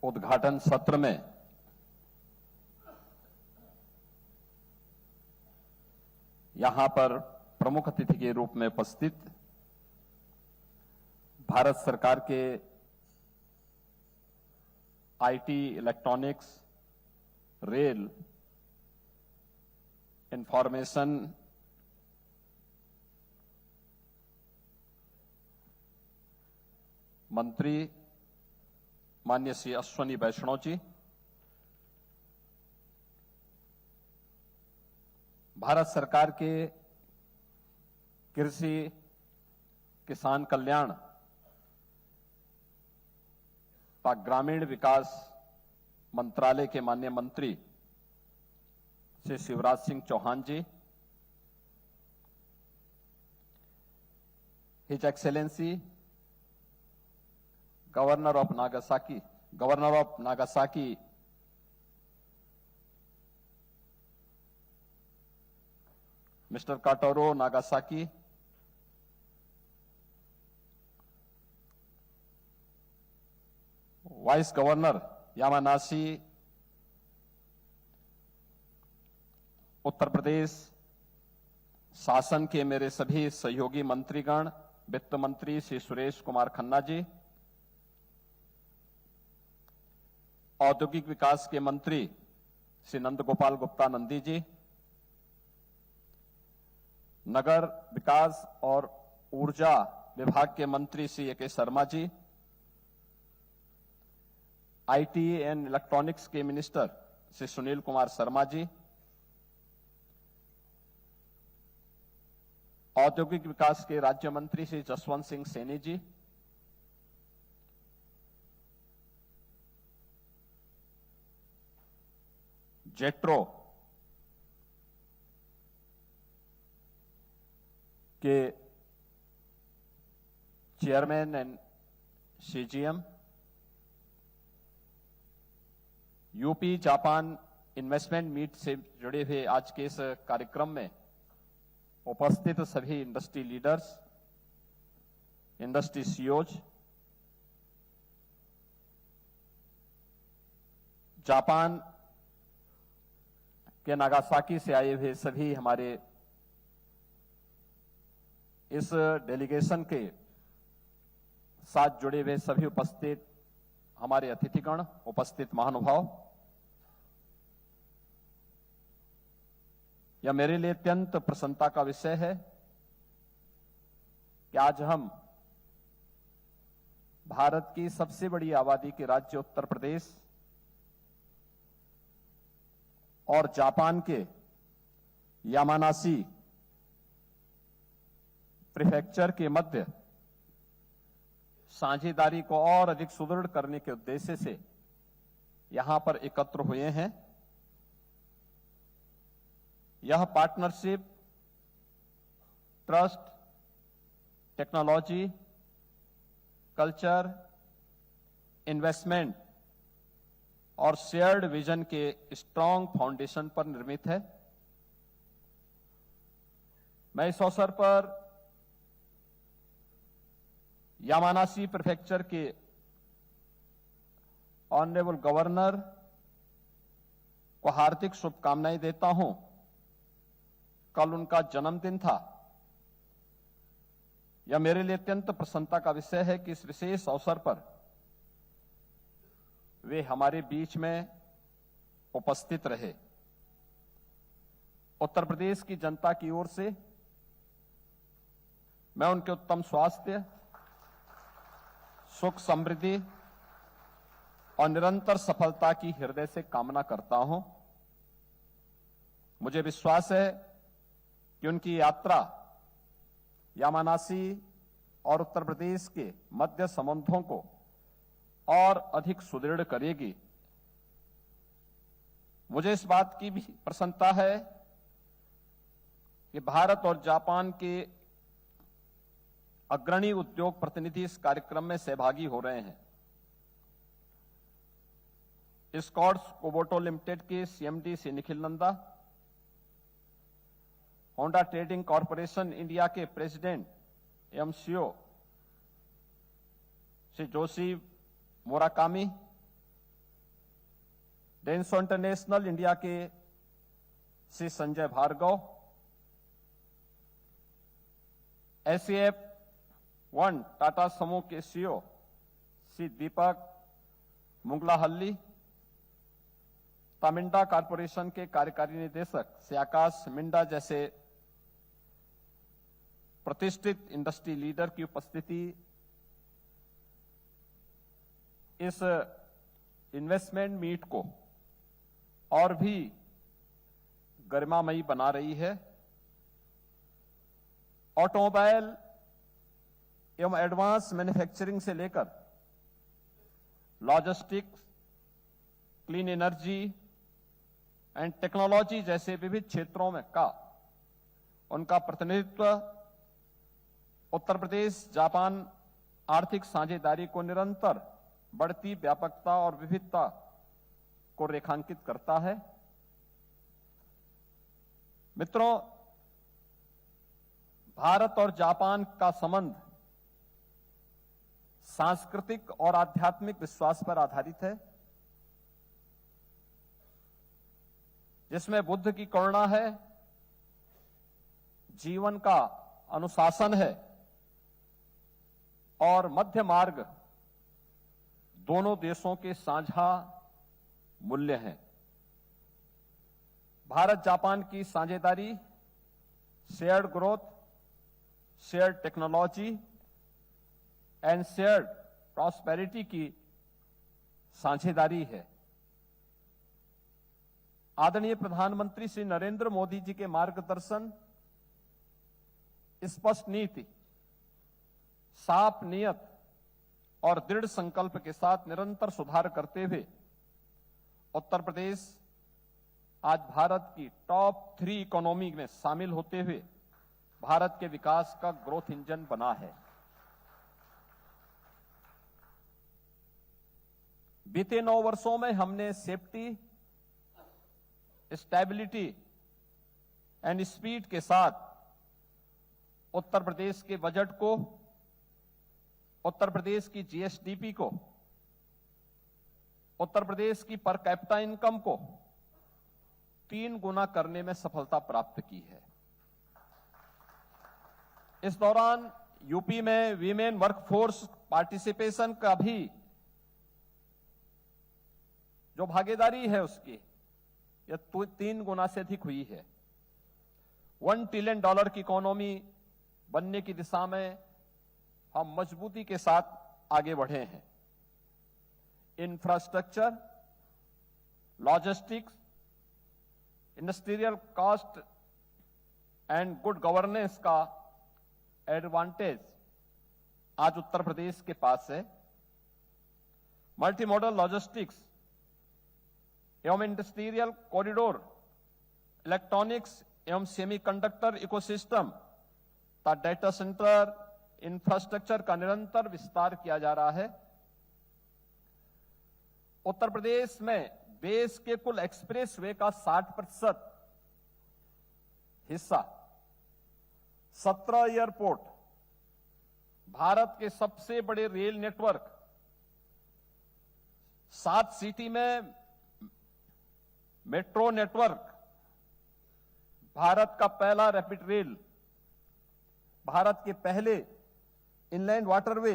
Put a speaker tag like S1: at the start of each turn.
S1: उद्घाटन सत्र में यहां पर प्रमुख अतिथि के रूप में उपस्थित भारत सरकार के आईटी, इलेक्ट्रॉनिक्स, रेल, इंफॉर्मेशन, मंत्री माननीय श्री अश्वनी वैष्णव जी, भारत सरकार के कृषि किसान कल्याण व ग्रामीण विकास मंत्रालय के माननीय मंत्री Shri Shivraj Singh Chouhan ji, his excellency governor of Nagasaki mister Katoro Nagasaki, vice governor Yamanashi Uttar Pradesh शासन के मेरे सभी सहयोगी मंत्रीगण, वित्त मंत्री श्री सुरेश कुमार खन्ना जी, औद्योगिक विकास के मंत्री श्री नंदगोपाल गुप्ता नंदी जी, नगर विकास और ऊर्जा विभाग के मंत्री Shri A K. Sharma ji, IT and electronics के मिनिस्टर श्री सुनील कुमार शर्मा जी, औद्योगिक विकास के राज्य मंत्री श्री जसवंत सिंह सैनी जी, जेट्रो के chairman and CGM, UP Japan investment meet से जुड़े हुए आज के इस कार्यक्रम में उपस्थित सभी industry leaders, industry CEOs, Japan के नागासाकी से आए हुए सभी हमारे इस डेलीगेशन के साथ जुड़े हुए सभी उपस्थित हमारे अतिथिगण, उपस्थित महानुभाव, यह मेरे लिए अत्यंत प्रसन्नता का विषय है कि आज हम भारत की सबसे बड़ी आबादी के राज्य उत्तर प्रदेश और जापान के यामानासी प्रीफेक्चर के मध्य साझेदारी को और अधिक सुदृढ़ करने के उद्देश्य से यहां पर एकत्र हुए हैं। यह partnership, trust, technology, culture, investment और शेयर्ड विजन के स्ट्रांग फाउंडेशन पर निर्मित है। मैं इस अवसर पर यामानासी प्रीफेक्चर के ऑनरेबल गवर्नर को हार्दिक शुभकामनाएं देता हूं। कल उनका जन्मदिन था। यह मेरे लिए अत्यंत प्रसन्नता का विषय है कि इस विशेष अवसर पर वे हमारे बीच में उपस्थित रहे। उत्तर प्रदेश की जनता की ओर से मैं उनके उत्तम स्वास्थ्य, सुख, समृद्धि और निरंतर सफलता की हृदय से कामना करता हूं। मुझे विश्वास है कि उनकी यात्रा यामानासी और उत्तर प्रदेश के मध्य संबंधों को और अधिक सुदृढ़ करेगी। मुझे इस बात की भी प्रसन्नता है कि भारत और जापान के अग्रणी उद्योग प्रतिनिधि इस कार्यक्रम में सहभागी हो रहे हैं। स्कॉट्स कोबोटो लिमिटेड के CMD Shri Nikhil Nanda, Honda Trading Corporation India के प्रेसिडेंट एवं CEO Shri Yoshi Murakami, Denso International India के श्री संजय भार्गव, SAF 1 टाटा समूह के CEO श्री दीपक मुंगलाहल्ली, तामिंडा कॉरपोरेशन के कार्यकारी निदेशक श्री आकाश मिंडा जैसे प्रतिष्ठित इंडस्ट्री लीडर की उपस्थिति इस इन्वेस्टमेंट मीट को और भी गरिमामयी बना रही है। ऑटोमोबाइल एवं एडवांस मैन्युफैक्चरिंग से लेकर logistics, clean energy and technology जैसे विविध क्षेत्रों में का उनका प्रतिनिधित्व उत्तर प्रदेश जापान आर्थिक साझेदारी को निरंतर बढ़ती व्यापकता और विविधता को रेखांकित करता है। मित्रों, भारत और जापान का संबंध सांस्कृतिक और आध्यात्मिक विश्वास पर आधारित है, जिसमें बुद्ध की करुणा है, जीवन का अनुशासन है और मध्य मार्ग दोनों देशों के साझा मूल्य हैं। भारत जापान की साझेदारी shared growth, shared technology and shared prosperity की साझेदारी है। आदरणीय प्रधानमंत्री श्री नरेंद्र मोदी जी के मार्गदर्शन, स्पष्ट नीति, साफ नियत और दृढ़ संकल्प के साथ निरंतर सुधार करते हुए उत्तर प्रदेश आज भारत की टॉप 3 इकोनॉमी में शामिल होते हुए भारत के विकास का ग्रोथ इंजन बना है। बीते 9 वर्षों में हमने सेफ्टी, स्टेबिलिटी एंड स्पीड के साथ उत्तर प्रदेश के बजट को, उत्तर प्रदेश की GSDP को, उत्तर प्रदेश की पर कैपिटा इनकम को 3 गुना करने में सफलता प्राप्त की है। इस दौरान यूपी में वीमेन वर्कफोर्स पार्टिसिपेशन का भी जो भागीदारी है उसकी यह 3 गुना से अधिक हुई है। $1 ट्रिलियन की इकोनॉमी बनने की दिशा में हम मजबूती के साथ आगे बढ़े हैं। Infrastructure, logistics, industrial cost and good governance का एडवांटेज आज उत्तर प्रदेश के पास है। मल्टी मॉडल लॉजिस्टिक्स एवं इंडस्ट्रियल कॉरिडोर, इलेक्ट्रॉनिक्स एवं सेमीकंडक्टर इकोसिस्टम का डेटा सेंटर इंफ्रास्ट्रक्चर का निरंतर विस्तार किया जा रहा है। उत्तर प्रदेश में देश के कुल एक्सप्रेसवे का 60% हिस्सा, 17 एयरपोर्ट, भारत के सबसे बड़े रेल नेटवर्क, 7 सिटी में मेट्रो नेटवर्क, भारत का पहला रैपिड रेल, भारत के पहले इनलैंड वाटरवे,